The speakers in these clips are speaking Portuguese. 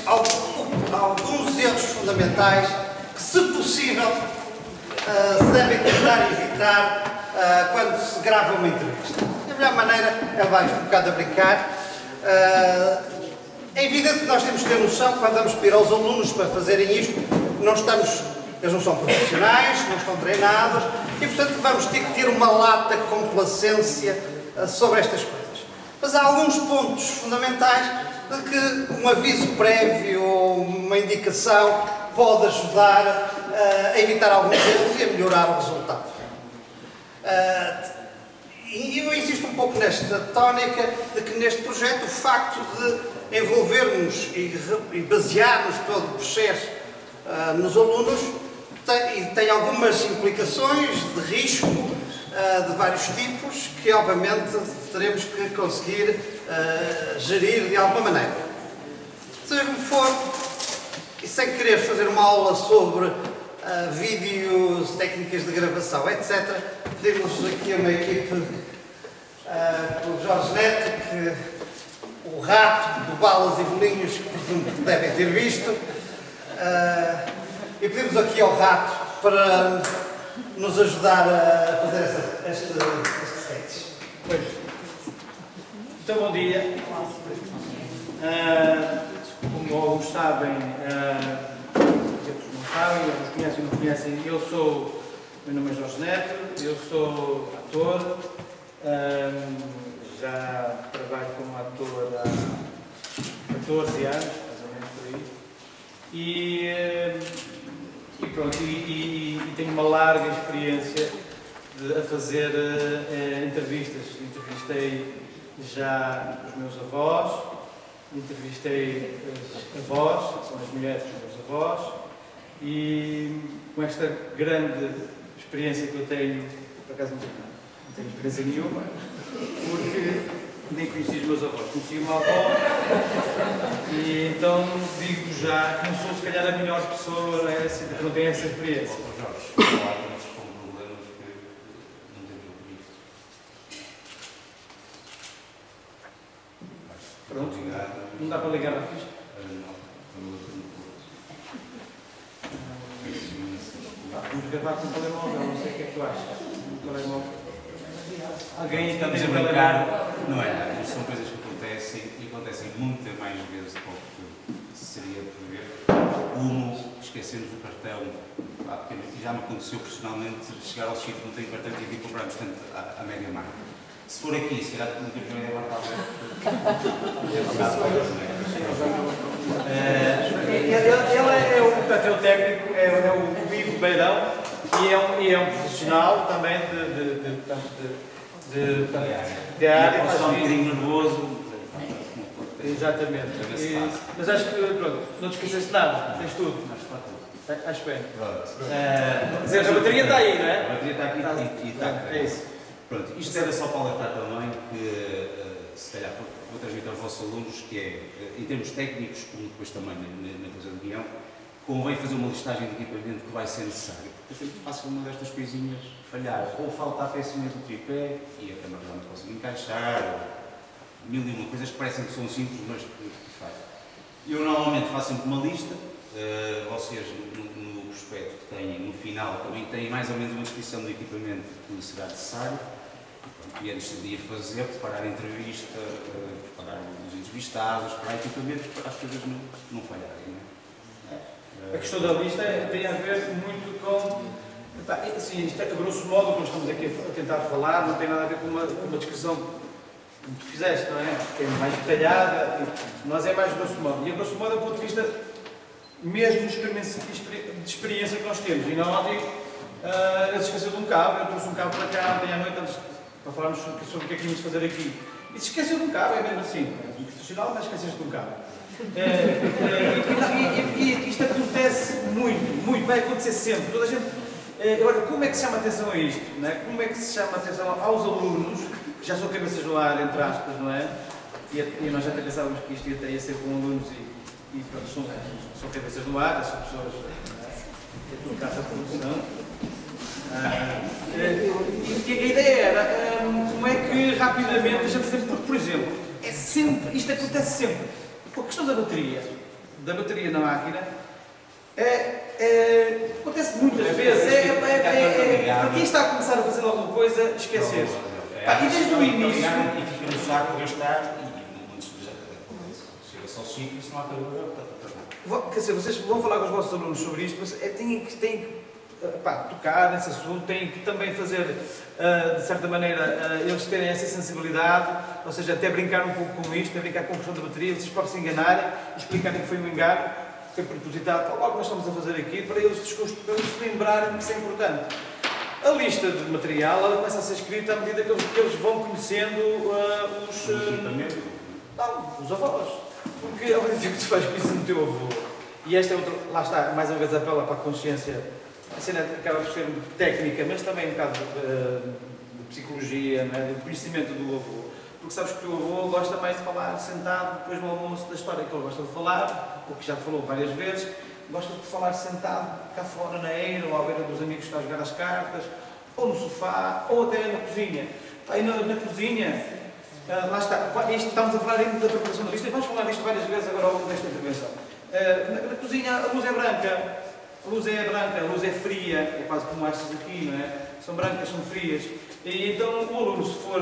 alguns erros fundamentais que, se possível, se devem tentar evitar quando se grava uma entrevista. Da melhor maneira, vai um bocado a brincar. É evidente que nós temos que ter noção que quando vamos pedir aos alunos para fazerem isto, eles não são profissionais, não estão treinados e, portanto, vamos ter que ter uma lata complacência sobre estas coisas. Mas há alguns pontos fundamentais de que um aviso prévio ou uma indicação pode ajudar a evitar alguns erros e a melhorar o resultado. E eu insisto um pouco nesta tónica de que neste projeto o facto de envolvermos e basearmos todo o processo nos alunos tem algumas implicações de risco de vários tipos que obviamente teremos que conseguir gerir de alguma maneira. Seja como for, e sem querer fazer uma aula sobre vídeos, técnicas de gravação, etc., temos aqui uma equipe com o Jorge Neto, o rato do Balas e Bolinhos, que presumo que devem ter visto, e pedimos aqui ao rato para nos ajudar a fazer este sketch. Pois. Então, bom dia. Como alguns sabem, outros não sabem, alguns conhecem ou não conhecem, meu nome é Jorge Neto, eu sou ator, já trabalho como ator há 14 anos, mais ou menos por aí, e pronto, e tenho uma larga experiência a fazer entrevistas. Entrevistei já os meus avós, entrevistei as avós, que são as mulheres dos meus avós, e com esta grande experiência que eu tenho, por acaso não tenho experiência nenhuma, porque nem conheci os meus avós, conheci uma avó, e então digo já que não sou se calhar a melhor pessoa, não é assim, porque não tenho essa experiência. Pronto, não dá para ligar a ficha? Vamos gravar com o telemóvel, não sei o que é que tu achas. O telemóvel. Alguém está a brincar? Não é, são coisas que acontecem e acontecem muitas mais vezes do que seria prever. Como esquecemos o cartão, e já me aconteceu personalmente chegar ao sítio não tenho cartão e ir comprar, portanto, a média marca. Se for aqui, se calhar não temos média marca Ele é o técnico, é o Ivo Beirão e é um profissional também de área. Só um bocadinho nervoso. Exatamente. Mas acho que, pronto, não te esqueceste de nada, tens tudo. Acho bem. A bateria está aí, não é? A bateria está aqui e está. É isso. Pronto, isto era só para alertar também que, se calhar, vou transmitir aos vossos alunos que é, em termos técnicos, como depois também na coisa de guião, convém fazer uma listagem de equipamento que vai ser necessário. Porque é sempre fácil uma destas coisinhas falhar, ou falta a pecinha do tripé e a câmara já não consegue encaixar, ou mil e uma coisas que parecem que são simples, mas que falham. Eu normalmente faço sempre uma lista, vocês no prospecto que têm, no final, também têm mais ou menos uma descrição do equipamento que será necessário. E antes de ir fazer, preparar a entrevista, preparar os entrevistados, preparar equipamento para as coisas não falharem. A questão da lista tem a ver muito com. Assim, isto é, a grosso modo, o que nós estamos aqui a tentar falar, não tem nada a ver com uma descrição que tu fizeste, não é? Que é mais detalhada, mas é mais grosso modo. E a grosso modo é o ponto de vista mesmo de experiência que nós temos. E na ótica, ele se esqueceu de um cabo, eu trouxe um cabo para cá ontem à noite antes para falarmos sobre o que é que íamos fazer aqui. E se esqueceu de um cabo, é mesmo assim, é um profissional, mas esqueceste de um cabo. E isto acontece muito, vai acontecer sempre. Toda a gente. Agora, como é que se chama a atenção a isto? Não é? Como é que se chama a atenção aos alunos, que já são cabeças no ar, entre aspas, não é? E nós já até pensávamos que isto ia ser com alunos e pronto, são cabeças no ar, são pessoas. É tudo casa de produção. A ideia era como é que rapidamente a gente sempre, por exemplo, isto acontece sempre. A questão da bateria na máquina, acontece muitas vezes, para quem está a começar a fazer alguma coisa, esquecer-se. E desde o início... E fica no saco a gastar, e muitos chega-se ao sítio e se não há carregador. Quer dizer, vocês vão falar com os vossos alunos sobre isto, mas têm que tocar nesse assunto, têm que também fazer, de certa maneira, eles terem essa sensibilidade, ou seja, até brincar um pouco com isto, até brincar com a questão da bateria, vocês podem se enganarem, explicarem que foi um engano, foi propositado, logo nós estamos a fazer aqui, para eles se lembrarem que isso é importante. A lista de material, ela começa a ser escrita à medida que eles vão conhecendo os avós. Porque ao mesmo tempo que tu fazes com isso no teu avô, e esta é outra, lá está, mais uma vez apela para a consciência, a cena acaba por ser técnica, mas também um bocado de psicologia, né, de conhecimento do avô. Porque sabes que o teu avô gosta mais de falar sentado depois no almoço da história que ele gosta de falar, ou que já falou várias vezes, gosta de falar sentado cá fora na eira, ou à beira dos amigos que estão a jogar as cartas, ou no sofá, ou até na cozinha. Aí na cozinha, lá está, estamos a falar ainda da preparação da lista, e vamos falar disto várias vezes agora ao longo desta intervenção. Na cozinha a luz é branca, a luz é fria, é quase como estas aqui, não é? São brancas, são frias. E então o aluno, se for,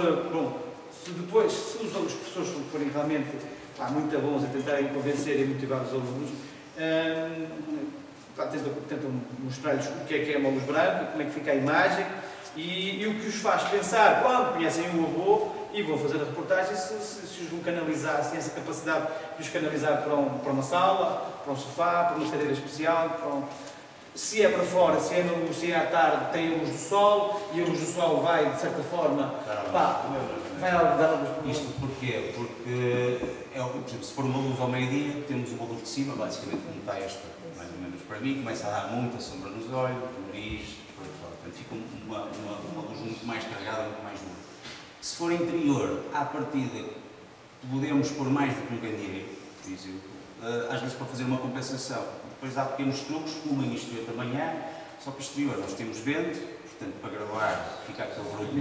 se os professores forem realmente muito bons a tentarem convencer e motivar os alunos, tentam mostrar-lhes o que é uma luz branca, como é que fica a imagem e o que os faz pensar quando conhecem o avô e vão fazer a reportagem, se os vão canalizar, se têm essa capacidade de os canalizar para uma sala, para um sofá, para uma cadeira especial, se é para fora, se é à tarde, tem a luz do sol e a luz do sol vai, de certa forma, vai dar a luz. Isto porquê? Porque, por exemplo, se for uma luz ao meio-dia, temos o valor de cima, basicamente como está esta, mais ou menos para mim, começa a dar muita sombra nos olhos, no nariz, por aí fora. Portanto, fica uma luz muito mais carregada, muito mais dura. Se for interior, à partida, podemos pôr mais do que um candeeiro, por exemplo, às vezes para fazer uma compensação. Depois há pequenos truques, como em exterior da manhã, só que exterior nós temos vento, portanto, para gravar fica aquele barulho do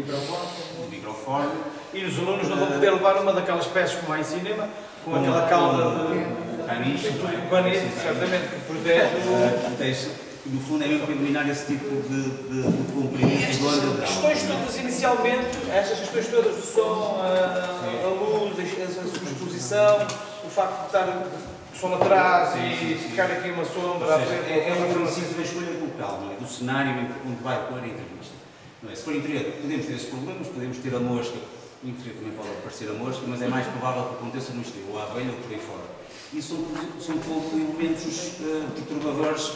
microfone. E os alunos não vão poder levar uma daquelas peças como há em cinema, com aquela cauda de caniche, certamente, que protege no fundo é mesmo para eliminar esse tipo de comprimento. Estas questões todas inicialmente, estas questões todas do som, a luz, a exposição, o facto de estar o som atrás e ficar aqui uma sombra à frente. É um princípio da escolha local, não é? Do cenário onde vai pôr a entrevista. Não é? Se for interior, podemos ter esses problemas, podemos ter a mosca, no interior também pode aparecer a mosca, mas é mais provável que aconteça no exterior, ou a abelha ou por aí fora. E são todos elementos perturbadores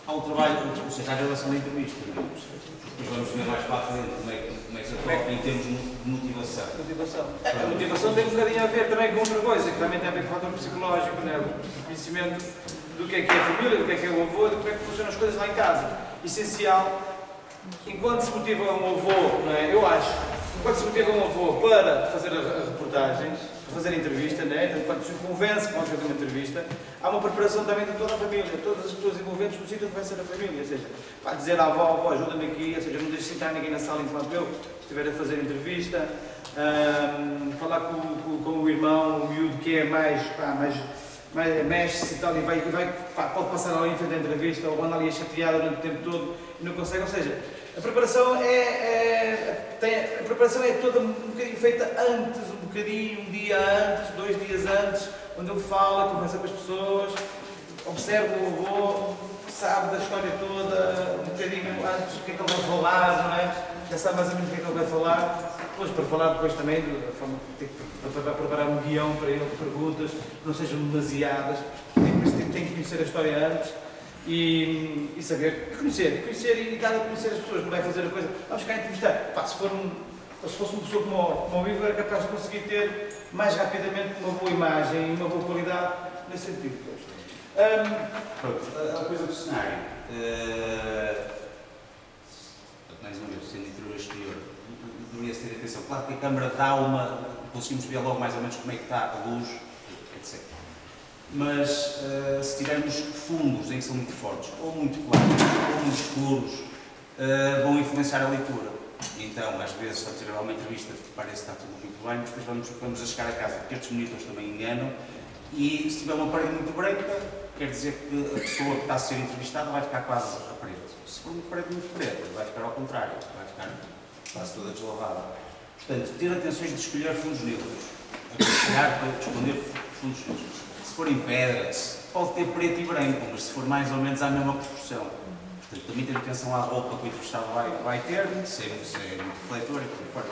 ao trabalho, ou seja, à gravação da entrevista. Depois vamos ver mais para a frente como é que se toca em termos de motivação. A motivação tem um bocadinho a ver também com outra coisa, que também tem a ver com o fator psicológico, né? O conhecimento do que é a família, do que é o avô, de como é que funcionam as coisas lá em casa. Essencial, enquanto se motiva um avô, não é? Eu acho, enquanto se motiva um avô para fazer a reportagem, para fazer a entrevista, né? Então, quando se convence que vamos fazer uma entrevista, há uma preparação também de toda a família, todas as pessoas envolventes no sítio onde vai ser a família, ou seja, para dizer à avó, ajuda-me aqui, ou seja, não deixe sentar ninguém na sala enquanto eu estiver a fazer a entrevista, falar com o irmão, o miúdo que é mais mexe-se e tal, e pode passar ali em frente à entrevista, ou anda ali a chatear durante o tempo todo e não consegue, ou seja, a preparação é toda um bocadinho feita antes, um dia antes, 2 dias antes, onde ele fala, conversa com as pessoas, observa o avô, sabe da história toda, um bocadinho antes do que é que ele vai falar, não é? Já sabe mais ou menos o que é que ele vai falar, depois para falar depois também da forma para preparar um guião para ele, perguntas, que não sejam demasiadas, tem que conhecer a história antes. E saber, conhecer e dar a conhecer as pessoas, não vai fazer a coisa, vamos ficar a entrevistar. Se fosse uma pessoa como o Ivo, era capaz de conseguir ter mais rapidamente uma boa imagem e uma boa qualidade nesse sentido. A coisa do cenário, mais uma vez, sendo interior e exterior, deveria-se ter atenção. Claro que a câmara dá conseguimos ver logo mais ou menos como é que está a luz, etc. Mas se tivermos fundos em que são muito fortes, ou muito claros, ou muito escuros, vão influenciar a leitura. Então, às vezes, estamos a gravar uma entrevista, parece que está tudo muito bem, mas depois vamos a chegar a casa, porque estes monitores também enganam, E se tiver uma parede muito branca, quer dizer que a pessoa que está a ser entrevistada vai ficar quase a preto. Se for uma parede muito preta, vai ficar ao contrário, vai ficar quase toda deslavada. Portanto, ter atenções de escolher fundos neutros, aconselhar para escolher fundos neutros. Se for em pedra, pode ter preto e branco, mas se for mais ou menos à mesma proporção. Portanto, também ter atenção à roupa que o entrevistado vai ter, se é muito refletor e por aí fora.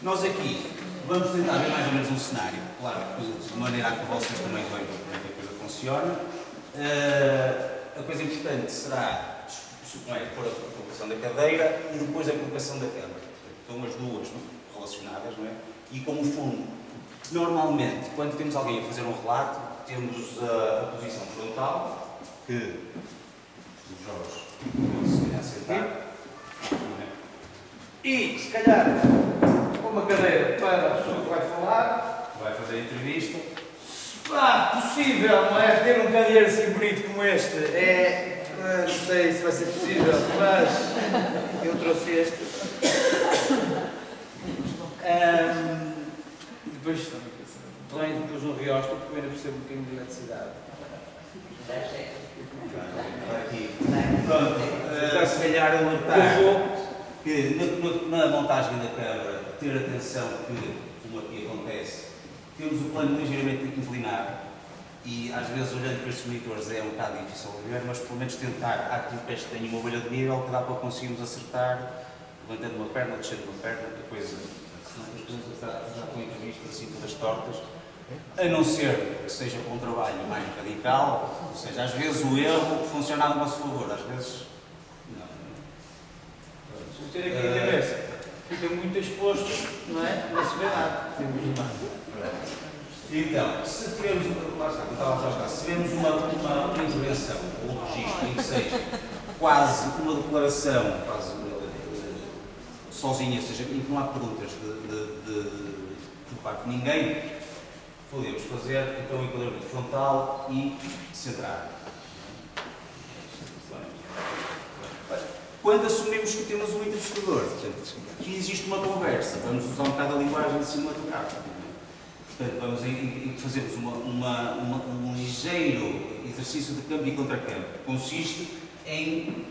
Nós aqui vamos tentar ver mais ou menos um cenário, claro, de maneira a que vocês também vejam como é que a coisa funciona. A coisa importante será pôr a colocação da cadeira e depois a colocação da câmara. Estão as duas relacionadas, não é? E como fundo, normalmente, quando temos alguém a fazer um relato, temos a posição frontal, que o Jorge se calhar sentar. E, se calhar, uma cadeira para a pessoa que vai falar, vai fazer a entrevista. Possível, não é? Ter um candeeiro assim bonito como este não sei se vai ser possível, mas eu trouxe este. Depois no rióstico, porque eu ainda percebo um bocadinho de eletricidade. Pronto, se calhar alertar que na montagem da câmara, ter atenção que, como aqui acontece, temos o plano ligeiramente inclinado e às vezes olhando para estes monitores é um bocado difícil de ver, mas pelo menos tentar, há aqui um pé que tem uma bolha de nível que dá para conseguirmos acertar, levantando uma perna, descendo uma perna, depois senão as coisas já com entrevistas assim todas tortas, a não ser que seja para um trabalho mais radical, ou seja, às vezes o erro funciona a nosso favor, às vezes não. Se ter aqui na cabeça, fica muito exposto, não é? Não se vê nada. Então, se tivermos uma intervenção ou um registro em que seja quase uma declaração, sozinha, ou seja, em que não há perguntas por parte de ninguém, podemos fazer então o enquadramento frontal e centrado. Quando assumimos que temos um entrevistador, portanto, que existe uma conversa, vamos usar um bocado a linguagem cinematográfica. Portanto, vamos fazermos um ligeiro exercício de campo e contracampo. Consiste em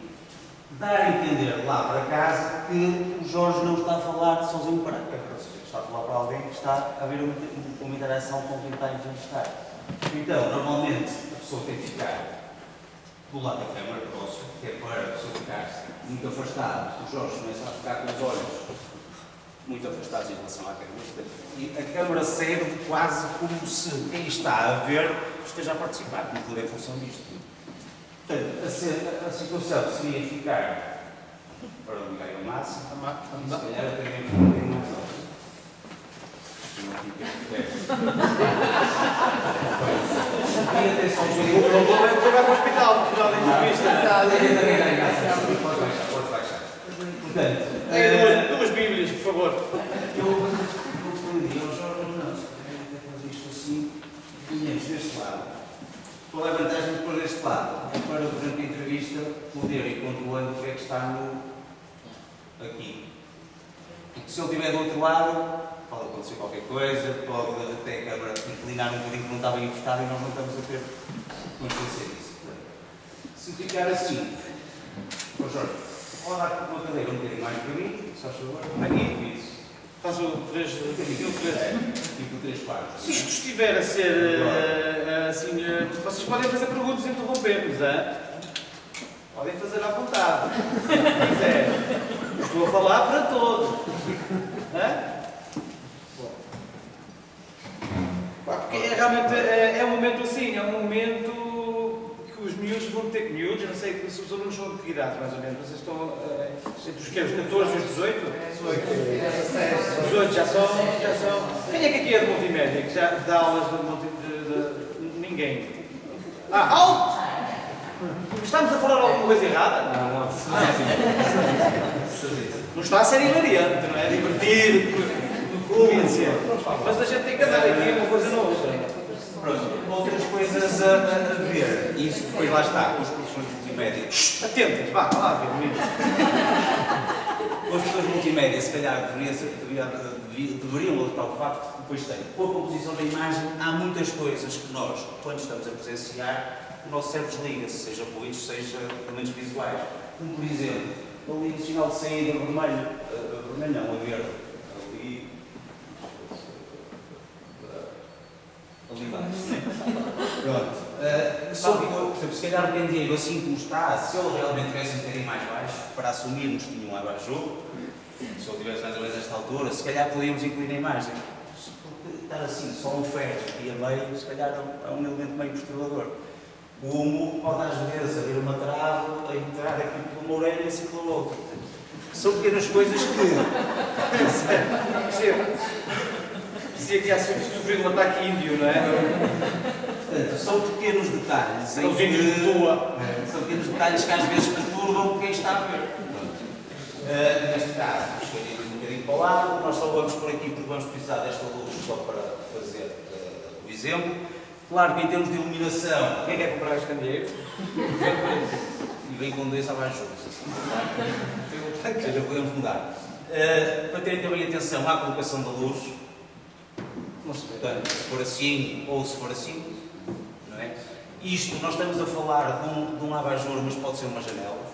dar a entender lá para casa que o Jorge não está a falar sozinho para a câmara, ou seja, está a falar para alguém que está a haver uma interação com quem está a entrevistar. Então, normalmente, a pessoa tem que ficar do lado da câmara, próximo, que é para a pessoa ficar muito afastada. O Jorge começa a ficar com os olhos muito afastados em relação à câmara. E a câmara serve quase como se quem está a ver esteja a participar, como tudo é função disto. Portanto, a situação seria ficar para ligar a massa, se calhar até um bocadinho mais alto. Não fica e atenção, O problema é que vai para o hospital no final da entrevista. Pode baixar. Portanto, duas bíblias, por favor. eu pedi ao Jorge, não, se quer fazer isto assim, vinhamos deste lado. Qual é a vantagem de pôr deste lado? É para, durante a entrevista, poder ir controlando o que é que está aqui. Porque se ele estiver do outro lado, pode acontecer qualquer coisa, pode até a câmara inclinar um bocadinho que não estava encostado e nós não estamos a ter consciência disso. Se ficar assim, ó Jorge, pode dar uma cadeira um bocadinho mais para mim, só favor. Aqui, isso. Faço Tipo 3 quartos. Se isto estiver a ser assim, vocês podem fazer perguntas e interromper-nos, podem fazer à vontade. Se quiser. Estou a falar para todos. Porque realmente é um momento assim, é um momento que os miúdos vão ter miúdos, eu não sei se os alunos são de que idade, mais ou menos, vocês estão entre os 14 e os 18? 18 já são. Quem é que aqui é de multimédia, que já dá aulas de ninguém? Alto! Estamos a falar alguma coisa errada? Não. Não está a ser hilariante, não é? Divertido. Mas a gente tem que andar aqui uma coisa na outra. Pronto, outras coisas a ver. Isso depois lá está, com as profissões de multimédia. Atentas, vá lá ver. As pessoas multimédia, se calhar, deveriam alertar o facto que depois tem. Com a composição da imagem, há muitas coisas que nós, quando estamos a presenciar, o nosso cérebro desliga-se, seja ruídos, seja elementos visuais. Como, por exemplo, ali o sinal de saída vermelho, vermelho não, a verde, ali baixo. Pronto. Só que, por exemplo, se calhar dependia assim como está, se ele realmente tivesse um bocadinho mais baixo, para assumirmos que tinha um abajur, se ele tivesse mais ou menos nesta altura, se calhar podíamos incluir na imagem. Porque estar assim, só um ferro e a meio, se calhar é um elemento meio perturbador. O humo pode às vezes abrir uma trave, a entrar aqui por uma orelha e assim pela outra. São pequenas coisas que... Parecia que ia sofrer um ataque índio, não é? Portanto, são pequenos detalhes. São índios de tua. São pequenos detalhes que às vezes perturbam quem está a ver. Neste caso, escolhemos um bocadinho para o lado, nós só vamos por aqui porque vamos precisar desta luz só para fazer o exemplo. Claro que em termos de iluminação... Quem quer comprar os candeeiros? E vem com 2 abaixos. Ou seja, podemos mudar. Para terem também atenção à colocação da luz, portanto, se for assim ou se for assim, não é? Isto, nós estamos a falar de um abajur, mas pode ser uma janela.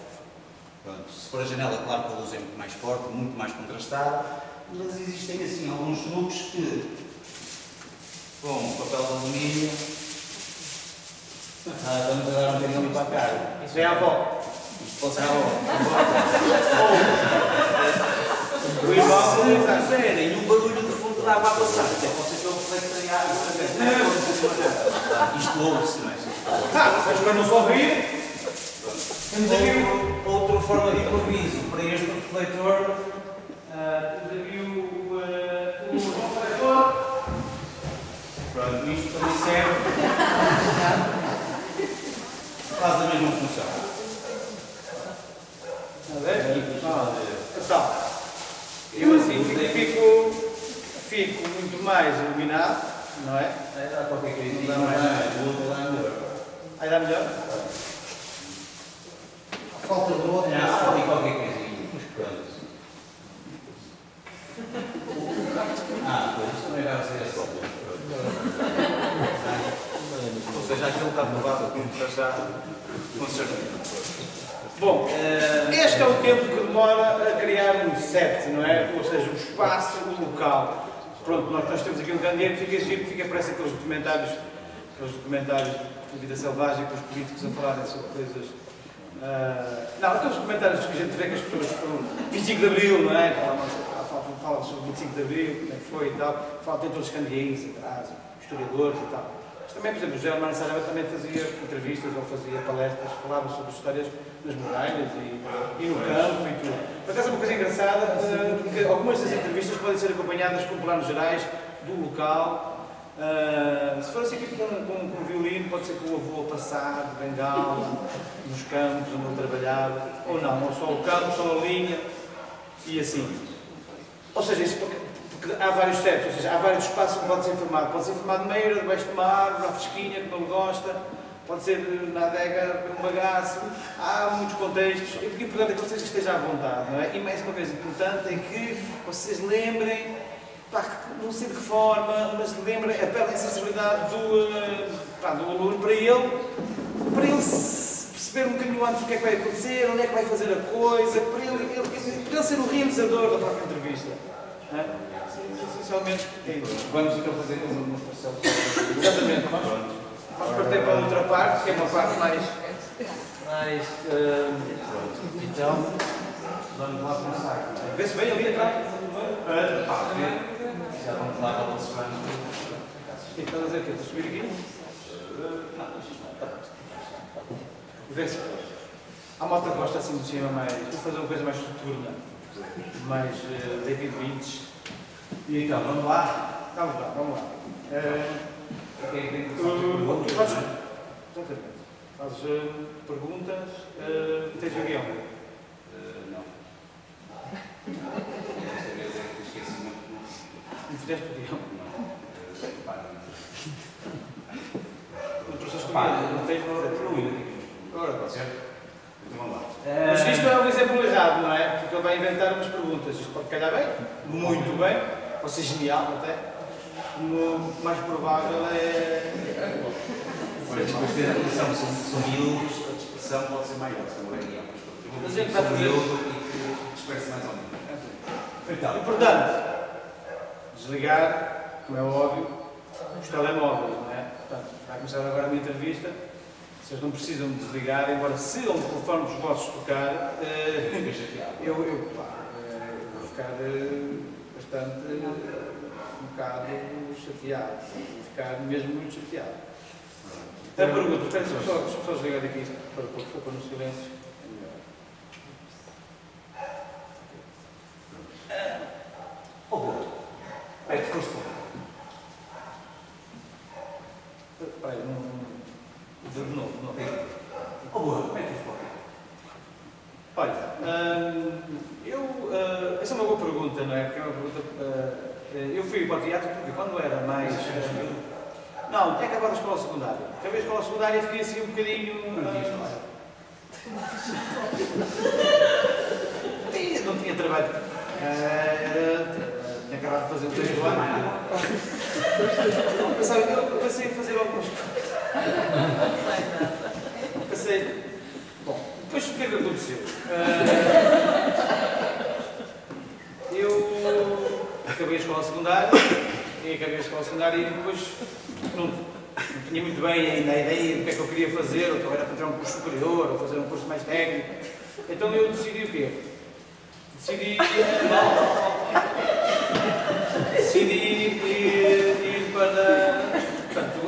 Pronto, se for a janela, claro que a luz é muito mais forte, muito mais contrastada, mas existem assim alguns truques que, com papel de alumínio, estamos a dar um bocadinho ali para a cara. Isso é a avó. Isto pode ser a avó. O irmão, se fizerem um barulho de fundo de água a passar, até pode ser que eu reflexo a água. Isto ouve-se, não é? mas para não só rir, temos aqui Outra forma de improviso para este refletor. temos aqui o refletor. Pronto, isto também serve. Faz a mesma função. Está a ver? Então, eu assim fico muito mais iluminado, não é? Dá qualquer coisa. Dá mais. Aí dá melhor? Falta de outro. Há ali qualquer coisinha. Pronto. Pois isto também vai ser assim. Ou seja, aquilo está provado para já com certeza. Bom, este é o tempo que demora a criar um set, não é? Ou seja, o espaço, o local. Pronto, nós temos aqui um candeeiro, fica giro, parece aqueles documentários de vida selvagem, com os políticos a falarem sobre coisas. Não, aqueles documentários que a gente vê que as pessoas foram 25 de Abril, não é? Falam sobre 25 de Abril, como é que foi e tal. Tem todos os candeeiros atrás, historiadores e tal. Mas também, por exemplo, o José Armando Saraiva também fazia entrevistas ou fazia palestras, falava sobre histórias nas muralhas e no campo e tudo. Por acaso é uma coisa engraçada, que algumas das entrevistas podem ser acompanhadas com planos gerais do local. Se for assim tipo com um violino, pode ser com o avô a passar, de bengala, nos campos onde ele trabalhava, ou não, ou só o campo, só a linha, e assim. Ou seja, isso porque há vários sets, ou seja, há vários espaços que pode ser filmado. Pode ser filmado na meira, debaixo de uma árvore, à fresquinha, como ele gosta, pode ser na adega, com um bagaço, há muitos contextos. O que é importante é que vocês estejam à vontade, não é? E mais uma coisa importante é que vocês lembrem, não sei de que forma, mas lembrem, apelem a sensibilidade do aluno para ele perceber um bocadinho antes o que é que vai acontecer, onde é que vai fazer a coisa, para ele ser o realizador da própria entrevista. Essencialmente, Vamos então fazer uma demonstração. exatamente, vamos partir para a outra parte, que é uma parte mais Então, vamos lá começar. vê-se bem ali atrás. Já vamos lá para o segundo. O que estás a dizer? Queres subir aqui? Vê-se. Há uma outra costa assim de cima mais. Vou fazer uma coisa mais soturna, mais David Lynch. E então, vamos lá? Vamos lá. Tu fazes. Exatamente. Fazes perguntas. Tens o guião? Não. Desta vez é que esqueci muito. Não fizeste o guião? Não trouxeste o Pá, guião? Não tens Agora pode ser? Então vamos lá. Mas isto é um exemplo errado, não é? porque ele vai inventar umas perguntas. Isto pode calhar bem, muito bem, pode ser genial até. O mais provável é... São miúdos, a dispersão pode ser maior, se não é real. Mas é que vai fazer... E dispersa mais ou menos. Então, E portanto, desligar, como é óbvio, os telemóveis, não é? Portanto, vai começar agora uma entrevista, vocês não precisam de desligar, embora se um telefone dos vossos tocar, eu vou ficar bastante, um bocado chateado, vou ficar mesmo muito chateado. A pergunta, espera, deixa eu só desligar aqui para pôr no silêncio. oh, boa. É que foste bom. Espera aí, de novo, não. Oh, boa. Como é que foste bom? Olha, essa é uma boa pergunta, não é? Porque é uma pergunta, eu fui para o teatro porque quando era mais... não, tinha acabado a escola secundária. Acabei a escola secundária e fiquei assim um bocadinho... não tinha trabalho. Tinha acabado de fazer o terceiro ano. Eu pensei em fazer algumas coisas. Pensei... Bom, depois o que é que aconteceu? Eu acabei a escola secundária e depois não tinha muito bem ainda a ideia do que é que eu queria fazer, ou era fazer um curso superior, ou fazer um curso mais técnico. Então eu decidi o quê? Decidi ir para, portanto,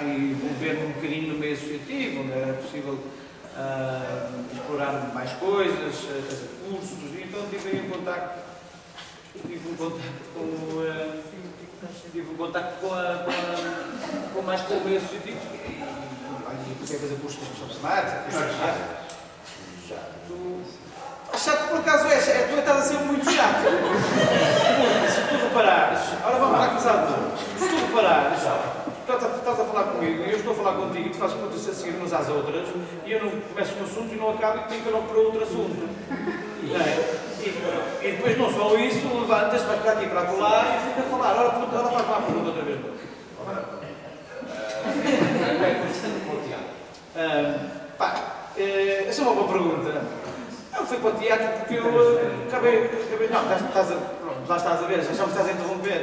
envolver-me um bocadinho no meio associativo, onde era possível explorar mais coisas, fazer cursos, e então tive um contacto mais com o meio associativo e comecei a fazer cursos de expressão matemática, cursos de chato por acaso tu estás a ser muito chato. Se tu reparares, agora vamos lá começar de novo. Se tu reparares, estás a falar comigo e eu estou a falar contigo e tu fazes perguntas a seguir umas às outras e eu não começo um assunto e não acabo e tenho que ir logo para outro assunto. Não é? E depois não só isso, levantas, vais para aqui para lá e fica a falar. Ora faz lá a pergunta outra vez. Essa é uma boa pergunta. Eu fui para o teatro porque eu acabei não, já estás a ver, já me estás a interromper.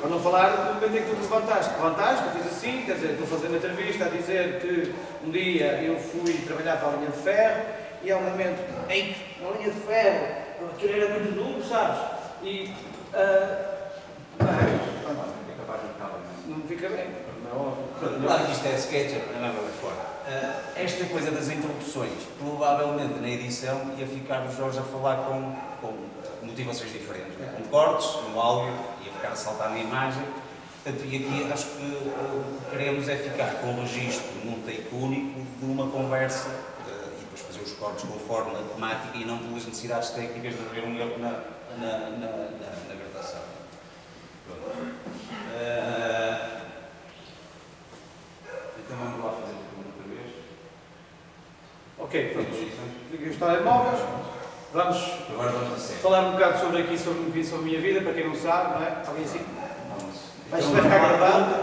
Para não falar do momento em que tu levantaste, eu fiz assim, quer dizer, estou a fazer uma entrevista a dizer que um dia eu fui trabalhar para a linha de ferro e há um momento em que na linha de ferro aquilo era muito duro, sabes? E não fica bem, não é óbvio. Claro que isto é sketch, não é mais fora. Esta coisa das interrupções, provavelmente na edição ia ficar o Jorge a falar com motivações diferentes, né? Com cortes, no áudio, ia ficar a saltar na imagem. Portanto, e aqui acho que o que queremos é ficar com o registro num take único de uma conversa e depois fazer os cortes conforme a temática e não pelas necessidades técnicas de haver um erro na gravação. Então vamos lá fazer a pergunta outra vez. Ok, pronto. Liguei os telemóveis. Agora vamos a sério. Falar um bocado sobre a minha vida, para quem não sabe, não é? Alguém assim? Vai Então, ficar gravado.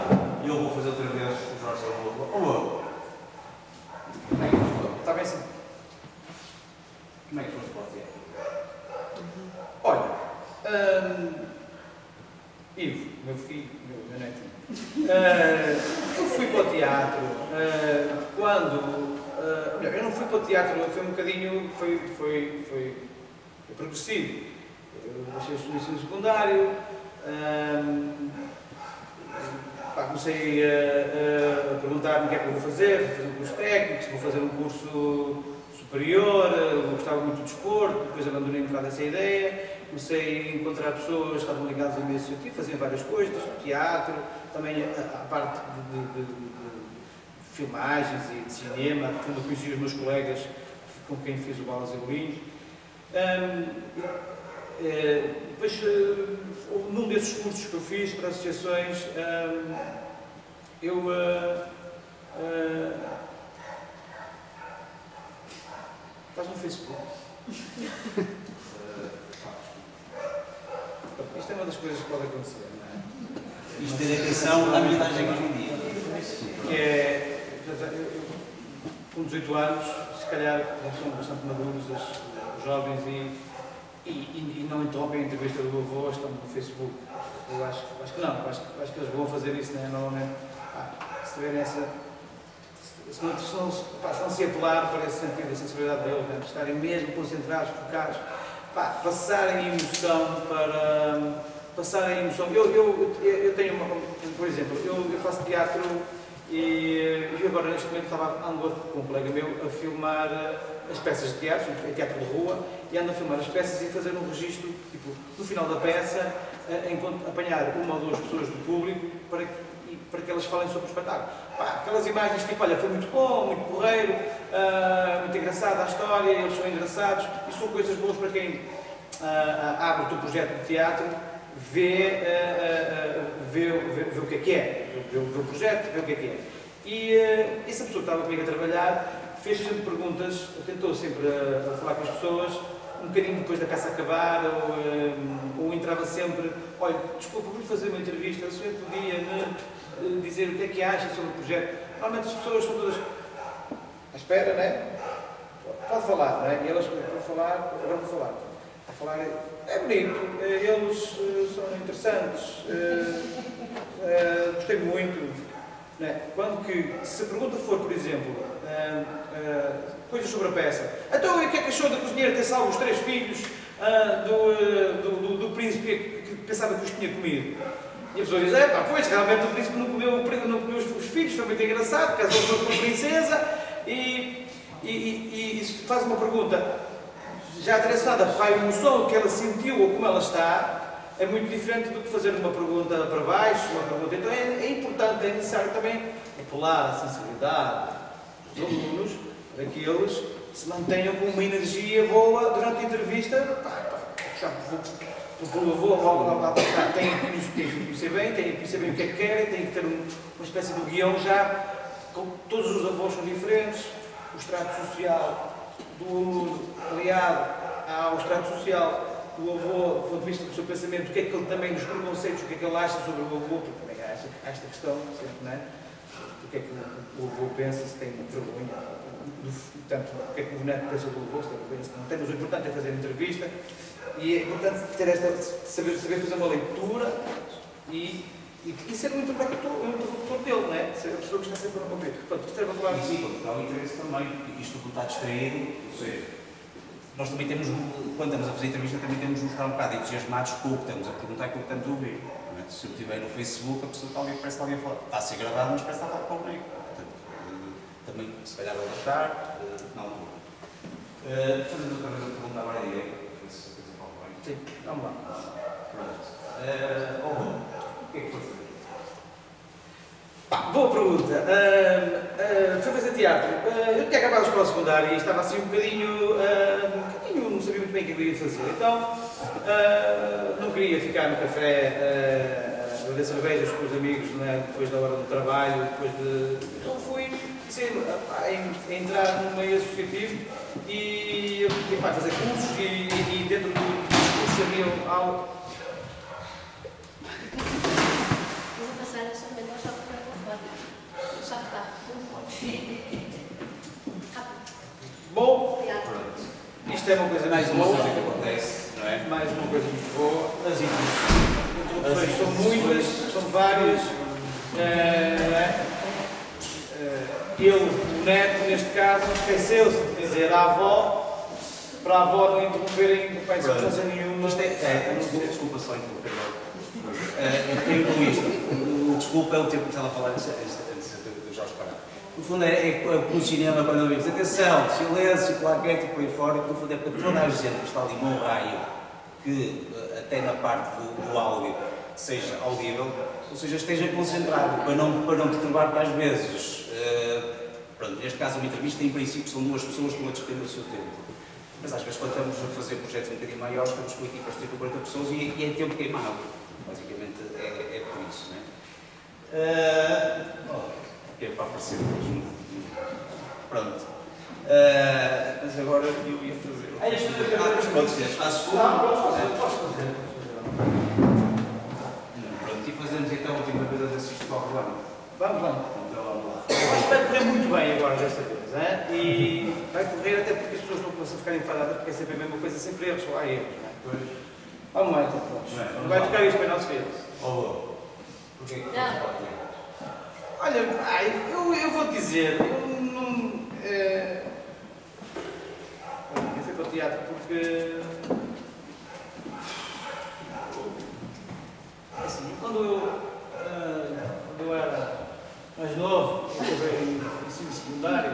E eu vou fazer outra vez o Jorge Alvô. Está bem assim? Como é que foste para o teatro? Olha, Ivo, meu filho, meu netinho, eu fui para o teatro quando... eu não fui para o teatro, foi um bocadinho... Foi progressivo. Eu deixei o ensino secundário, comecei a perguntar-me o que é que eu vou fazer um curso técnico, se vou fazer um curso superior, eu gostava muito do desporto, depois abandonei um bocado essa ideia, comecei a encontrar pessoas que estavam ligadas ao meio associativo, faziam várias coisas, teatro, também a parte de filmagens e de cinema, quando eu conheci os meus colegas com quem fiz o Balas e Bolinhos. Depois, num desses cursos que eu fiz para associações, eu estás no Facebook? Isto é uma das coisas que pode acontecer, não é? Isto ter atenção à mensagem hoje em dia. Que é, com 18 anos, se calhar já são bastante maduros os jovens e não interrompem a entrevista do avô, estão no Facebook. Eu acho que não, acho que eles vão fazer isso, né? Normalmente, se tiverem essa. Se não se apelar para esse sentido da sensibilidade deles, né? Estarem mesmo concentrados, focados, passarem emoção para. Passarem emoção. Eu tenho por exemplo, eu faço teatro e agora neste momento ando com um colega meu a filmar as peças de teatro, é teatro de rua, e ando a filmar as peças e fazer um registro, tipo, no final da peça, apanhar uma ou duas pessoas do público para que elas falem sobre o espetáculo. Aquelas imagens tipo, olha, foi muito bom, muito porreiro, muito engraçada a história, eles são engraçados, e são coisas boas para quem abre o teu projeto de teatro, vê o que é, vê o projeto, vê o que é. E essa pessoa que estava comigo a trabalhar fez sempre perguntas, tentou sempre a falar com as pessoas, um bocadinho depois da peça acabar, ou entrava sempre, olha, desculpa, vou-lhe fazer uma entrevista, o senhor podia me dizer o que é que acha sobre o projeto? Normalmente as pessoas são todas à espera, não é? Pode falar, não é? E elas podem falar, agora vou falar. A falar é bonito, eles são interessantes, gostei muito. Não é? Quando que, se a pergunta for, por exemplo, coisas sobre a peça, então o que é que achou da cozinheira ter salvo os 3 filhos do príncipe que pensava que os tinha comido? E a pessoa diz, pois, realmente o príncipe não comeu os filhos, foi muito engraçado, casou com a princesa, e se faz uma pergunta já direcionada para a emoção que ela sentiu ou como ela está, é muito diferente do que fazer uma pergunta para baixo, uma pergunta. Então é importante, é necessário também apelar à sensibilidade dos alunos para que eles se mantenham com uma energia boa durante a entrevista. Têm que conhecer bem, têm que conhecer bem o que é que querem, têm que ter uma espécie de guião já. Todos os avós são diferentes, o extrato social do aluno aliado ao extrato social do avô, do ponto de vista do seu pensamento, o que é que ele também, dos preconceitos, o que é que ele acha sobre o avô, porque também há esta questão, sempre, não é? O que é que o avô pensa, se tem vergonha, portanto, o que é que o neto pensa do avô, se tem vergonha, se não tem, mas o importante é fazer a entrevista, e é importante ter saber fazer uma leitura e ser um interlocutor dele, não é? Ser a pessoa que está sempre a ouvir. Pronto, isto era para falar sim, porque há um interesse também, porque isto está distraído, ou seja, nós também temos, quando estamos a fazer entrevista, também temos de mostrar um bocado entusiasmados com o que estamos a perguntar e com o que estamos a ouvir. Se eu estiver no Facebook, a pessoa parece que está alguém a falar. Está a ser gravado, mas parece que está a falar comigo. Portanto, também, se calhar, alertar, na altura. Fazendo outra vez a pergunta à Maria Direita, para ver se a coisa fala bem. Sim, vamos lá. Pronto. O que é que foi fazer? Boa pergunta. Foi fazer teatro. Eu tinha acabado a escola secundária e estava assim um bocadinho, não sabia muito bem o que eu ia fazer. Então, não queria ficar no café a beber cervejas com os amigos, né, depois da hora do trabalho, Então fui a entrar no meio associativo e fazer cursos e dentro dos cursos havia algo. Bom, isto é uma coisa mais muito uma boa, coisa que acontece, não é? mais uma coisa muito boa. As interrupções são muitas, são várias. O neto, neste caso, esqueceu-se de dizer à avó, para a avó não interromperem em circunstância nenhuma. Desculpa só interromper. Isto. Desculpa é o tempo que estava a falar antes do Jorge Pará. No fundo é como no cinema quando ouvimos atenção, silêncio, claquete e por aí fora, no fundo é para toda a gente que está ali no raio, que até na parte do áudio seja audível, ou seja, esteja concentrado, para não perturbar, porque às vezes, neste caso uma entrevista, em princípio são 2 pessoas que estão a despender o seu tempo. Mas às vezes quando estamos a fazer projetos um bocadinho maiores, estamos com equipas de 30 ou 40 pessoas e é tempo queimado. Basicamente é por isso, não é? Que é para aparecer mesmo. Pronto. Mas agora eu ia fazer. Pode ser, faço tudo. Posso fazer. Pronto, e fazemos então a última coisa de assistir para o programa. Vamos lá. Então vamos lá. Acho que vai correr muito bem agora desta vez, hein? E vai correr até porque as pessoas não começam a ficar enfadadas porque é sempre a mesma coisa, sempre erros, só há erros, não é? Vamos lá então, pronto. Não vai tocar isto para não se ver. Porquê que faz parte? Olha, eu vou dizer, eu não. Eu fui para o teatro porque. Assim, quando eu era mais novo, eu acabei em ensino secundário.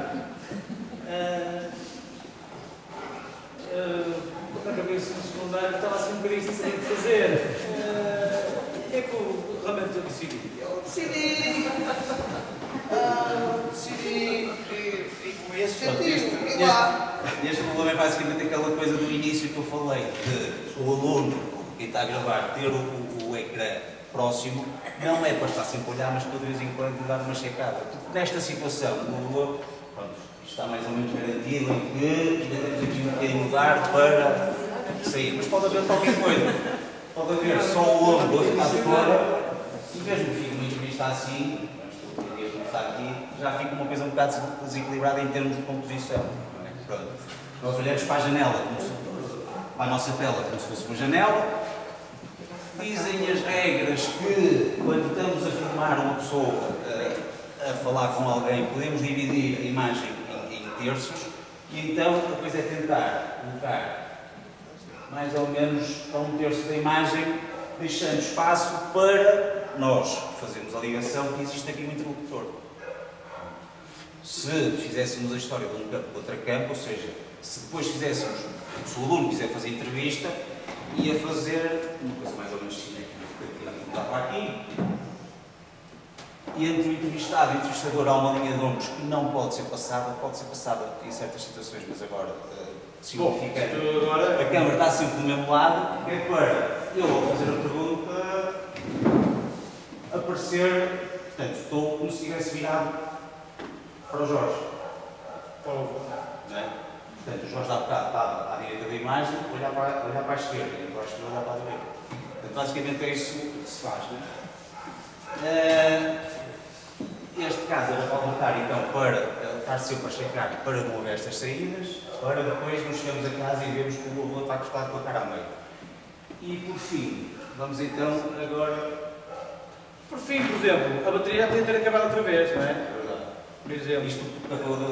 Quando acabei o ensino secundário, estava assim um bocadinho sem saber o que fazer. O que é que eu realmente decidi? Eu decidi e com esse sentido. Este problema é basicamente aquela coisa do início que eu falei, de o aluno, quem está a gravar, ter o ecrã próximo, não é para estar sempre a olhar, mas para de vez em quando dar uma checada. Porque nesta situação, pronto, isto está mais ou menos garantido em que ainda temos aqui um bocadinho de lugar para sair, mas pode haver qualquer coisa. Pode haver só o aluno a ficar de fora, e mesmo que fique uma entrevista assim, como está aqui, já fica uma coisa um bocado desequilibrada em termos de composição. Pronto. Nós olhamos para a janela, para a nossa tela, como se fosse uma janela. Dizem as regras que, quando estamos a filmar uma pessoa a falar com alguém, podemos dividir a imagem em terços, e então a coisa é tentar colocar mais ou menos a um terço da imagem, deixando espaço para nós fazermos a ligação que existe aqui um interlocutor. Se fizéssemos a história de um campo para outra campo, ou seja, se depois fizéssemos, se o aluno quiser fazer entrevista, ia fazer uma coisa mais ou menos assim, que dá para aqui, e entre o entrevistado e o entrevistador há uma linha de ombros que não pode ser passada em certas situações, mas agora, significando, a câmara está sempre do mesmo lado, que é para eu, ao fazer a pergunta, aparecer, portanto, estou como se estivesse virado para o Jorge. Não é? Portanto, o Jorge há bocado estava à direita da imagem, olhar para a esquerda, e agora estou a olhar para a direita. Portanto, basicamente é isso que se faz. Não é? Este caso era para voltar então para estar sempre a checar para não haver estas saídas, para depois nos chegamos a casa e vemos que o avô está acostado com a cara a meio. E por fim, vamos então agora. Por fim, por exemplo, a bateria já podia ter acabado outra vez, não é? Por exemplo, Isto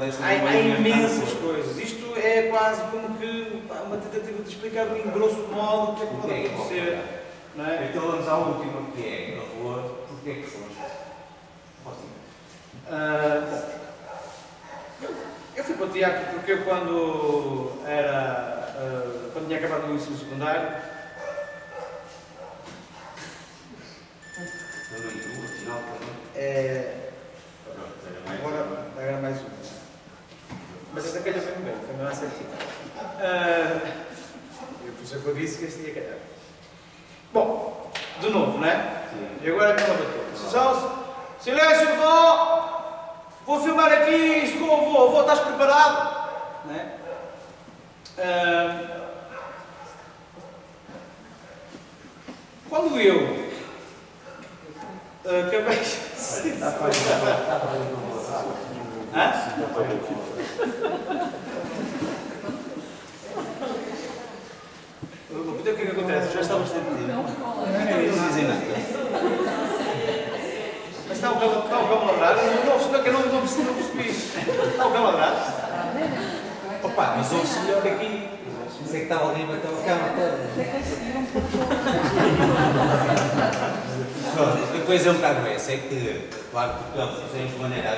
desta há imensas coisas. Isto é quase como que uma tentativa de explicar em grosso modo o que é que pode acontecer. Não é? Então vamos à última, que é a rua. Porquê que fomos? Eu fui para o teatro porque eu quando tinha acabado o ensino secundário. Agora era mais uma. Mas esta calha foi-me bem, foi mais certinho. Por isso eu disse que este ia calhar. Bom, de novo, não é? Sim. E agora é que ela bateu. Silêncio, vó! Vou filmar aqui isto com o avô. Avô, estás preparado? Não é? Quando eu acabei. O que é que acontece? Já está bastante tempo. Não dizem nada. Mas está o cão a ladrar? Eu não percebi. Está o cão a ladrar? Opa, mas ouve-se melhor aqui. Sei que estava ali a bater a cama toda. Pronto, a coisa é um bocado essa, é que, claro que fizemos de maneira a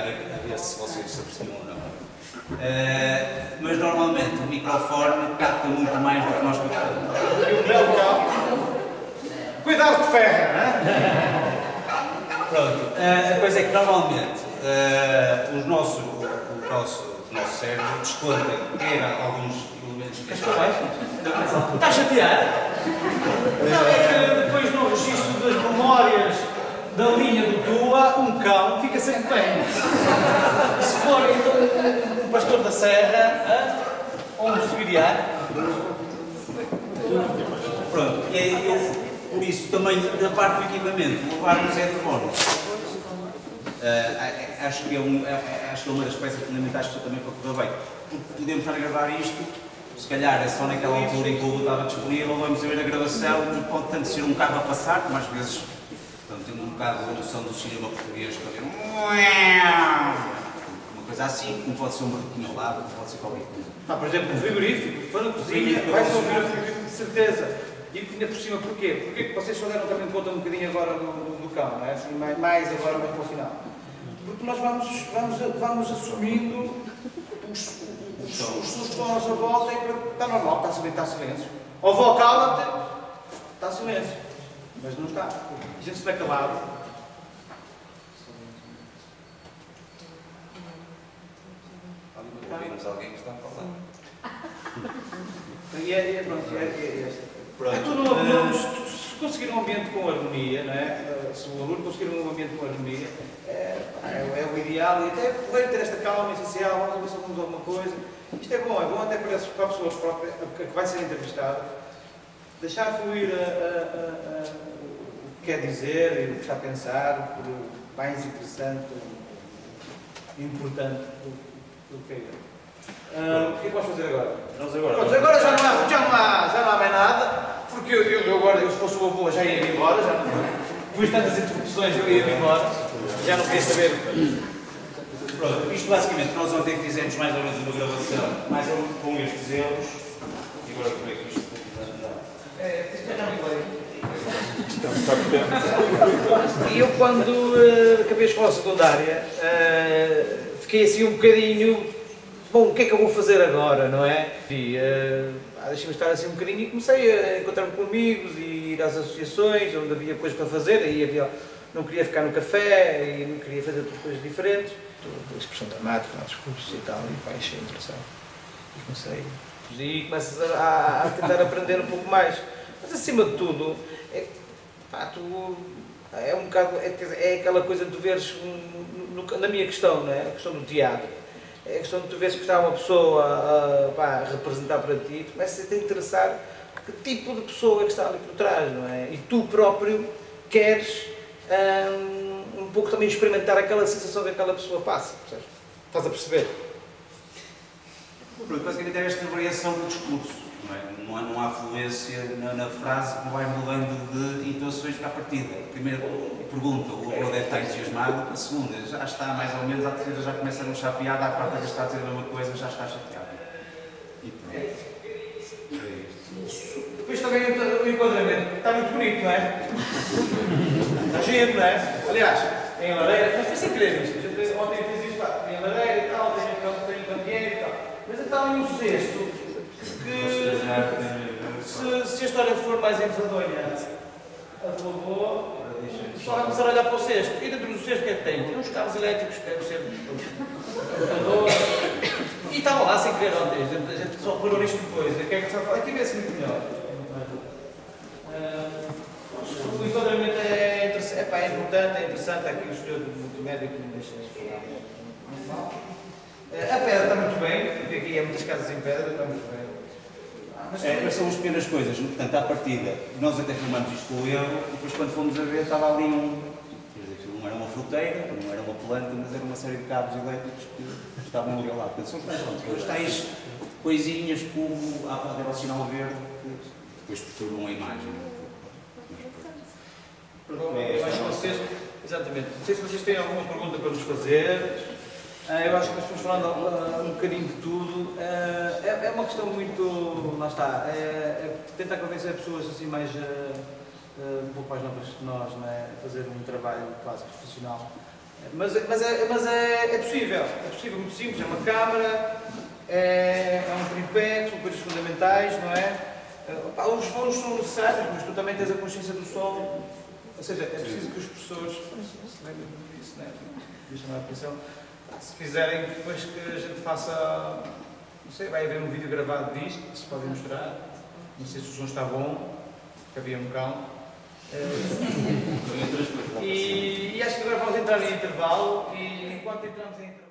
ver se vocês se apercebiam ou não. Mas normalmente o microfone capta muito mais do que nós captamos. E o belo cão. Cuidado de ferro, não é? Pronto, a coisa é que normalmente o nosso cérebro desconta alguns elementos visuais. Está a chatear? Não, é que depois no registro das memórias da linha do Tua, um cão fica sempre bem. Se for então um pastor da serra, ou um siberiano. Pronto, eu, por isso, também da parte do equipamento, levar os headphones. Acho que é uma das peças fundamentais que também para correr bem. Porque podemos estar a gravar isto, se calhar é só naquela altura em que o Hugo estava disponível, vamos ver a gravação e pode tanto ser um carro a passar, como às vezes, portanto, tendo um bocado da noção do cinema português, para ver uma coisa assim, como pode ser um barulhinho ao lado, pode ser qualquer coisa. Por exemplo, um frigorífico, se for na cozinha, vai-se ouvir o frigorífico de certeza. E ainda por cima, porquê? Porque vocês só deram também conta um bocadinho agora do cão, não é? Assim, mais agora, mais para o final. Porque nós vamos assumindo os sons que estão à nossa volta e está normal, está silêncio. Ou vó, cala-te, está silêncio. Mas não está. A gente se vai calado. Ouvimos alguém que está a falar. E pronto, é tudo, se conseguir um ambiente com harmonia, não é? Se o aluno conseguir um ambiente com harmonia, é o ideal. E até poder ter esta calma essencial, vamos ver se alguma alguma coisa. Isto é bom até para a pessoa própria, que vai ser entrevistada, deixar fluir o que quer dizer e o que está a pensar, o mais interessante e importante do que é ele. O que é que vamos fazer agora? Nós agora. Pronto, agora já não há mais nada, porque eu agora, se fosse o avô, já ia embora, já não, depois de tantas interrupções eu ia embora, já não queria saber. Pronto, isto basicamente, nós ontem fizemos mais ou menos uma gravação, mais ou menos com estes erros, e agora como é que isto E eu quando acabei a escola secundária, fiquei assim um bocadinho, bom, o que é que eu vou fazer agora, não é? E deixei-me estar assim um bocadinho e comecei a encontrar-me com amigos e ir às associações onde havia coisas para fazer, aí não queria ficar no café e não queria fazer outras coisas diferentes. A expressão dramática, nossos cursos e tal, e pá, achei interessante. E comecei. E começas a tentar aprender um pouco mais. Mas acima de tudo, é um bocado, é aquela coisa de tu veres, na minha questão, não é? A questão do teatro. É a questão de tu veres que está uma pessoa a representar para ti, tu começas a te interessar que tipo de pessoa é que está ali por trás, não é? E tu próprio queres um pouco também experimentar aquela sensação que aquela pessoa passa, percebes? Estás a perceber? Basicamente é esta variação do discurso, não é? Não há fluência na frase que vai mudando de intuações para a partida. A primeira pergunta, o avô deve estar entusiasmado, a segunda já está mais ou menos, a terceira já começa a não achar piada, a quarta já está a dizer a mesma coisa, já está chateado. E pronto. Depois também o enquadramento está muito bonito, não é? Está giro, não é? Aliás, em Lareira, mas foi sem querer isto. Ontem fiz isto, em Lareira e tal, tem candeeiro e tal. Mas então em um cesto, que se a história for mais enfadonha a do avô, só vai começar a olhar para o cesto. E dentro do cesto o que é que tem? Tem uns carros elétricos que devem ser computador. E estavam lá sem querer ontem, a gente só reparou nisto depois. O que é que só fala? Aqui vê-se muito melhor. O enquadramento é importante, é interessante. Aqui o senhor do multimédia que me deixa falar. A pedra está muito bem, porque aqui há muitas casas em pedra, está muito bem. Mas são as pequenas coisas, portanto, à partida, nós até filmamos isto com o erro, e depois quando fomos a ver estava ali não era uma fruteira, não era uma planta, mas era uma série de cabos elétricos que estavam ali ao lado. Portanto, são tais coisinhas como a parte do sinal verde que depois perturbam a imagem. Eu acho que vocês, exatamente, não sei se vocês têm alguma pergunta para nos fazer. Eu acho que nós estamos falando um bocadinho de tudo. É uma questão muito, lá está, tentar convencer pessoas assim mais, um pouco mais novas que nós, não é? A fazer um trabalho quase profissional. Mas é possível, muito simples, é uma câmara, é um tripé, são coisas fundamentais, não é? Os fones são necessários, mas tu também tens a consciência do som, ou seja, é preciso que os professores se lembrem disso, não é? Deixa chamar a atenção. Se quiserem depois que a gente faça, não sei, vai haver um vídeo gravado disto, que se pode mostrar, não sei se o som está bom, que havia um cão. E acho que agora vamos entrar em intervalo, e enquanto entramos em intervalo...